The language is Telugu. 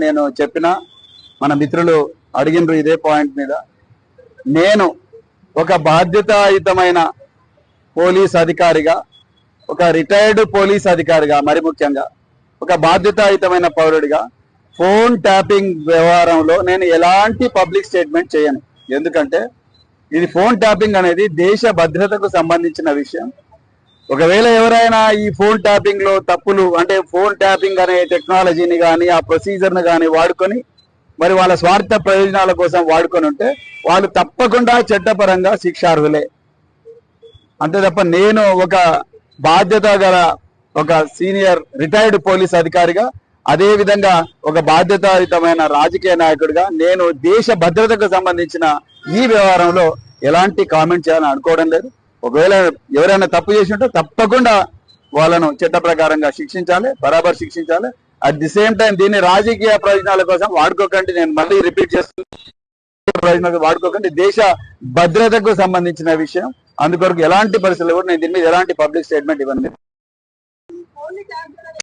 నేను చెప్పిన మన మిత్రులు అడిగినరు ఇదే పాయింట్ మీద. నేను ఒక బాధ్యతాయుతమైన పోలీస్ అధికారిగా, ఒక రిటైర్డ్ పోలీస్ అధికారిగా, మరి ముఖ్యంగా ఒక బాధ్యతాయుతమైన పౌరుడిగా ఫోన్ ట్యాపింగ్ వ్యవహారంలో నేను ఎలాంటి పబ్లిక్ స్టేట్మెంట్ చేయను. ఎందుకంటే ఇది ఫోన్ ట్యాపింగ్ అనేది దేశ భద్రతకు సంబంధించిన విషయం. ఒకవేళ ఎవరైనా ఈ ఫోన్ ట్యాపింగ్ లో తప్పులు, అంటే ఫోన్ ట్యాపింగ్ అనే టెక్నాలజీని కానీ ఆ ప్రొసీజర్ని కానీ వాడుకొని మరి వాళ్ళ స్వార్థ ప్రయోజనాల కోసం వాడుకొని ఉంటే వాళ్ళు తప్పకుండా చట్టపరంగా శిక్షార్హులే. అంతే తప్ప నేను ఒక బాధ్యత గల ఒక సీనియర్ రిటైర్డ్ పోలీస్ అధికారిగా, అదే విధంగా ఒక బాధ్యతాయుతమైన రాజకీయ నాయకుడిగా నేను దేశ భద్రతకు సంబంధించిన ఈ వ్యవహారంలో ఎలాంటి కామెంట్ చేయాలని అనుకోవడం లేదు. ఒకవేళ ఎవరైనా తప్పు చేసి ఉంటే తప్పకుండా వాళ్ళను చట్ట ప్రకారంగా శిక్షించాలి, బరాబర్ శిక్షించాలి. అట్ ది సేమ్ టైం దీన్ని రాజకీయ ప్రయోజనాల కోసం వాడుకోకండి. నేను మళ్ళీ రిపీట్ చేస్తున్నాను, ప్రయోజనాలు వాడుకోకండి. దేశ భద్రతకు సంబంధించిన విషయం. అందుకొరకు ఎలాంటి పరిస్థితుల్లో కూడా నేను దీని మీద ఎలాంటి పబ్లిక్ స్టేట్మెంట్ ఇవ్వను.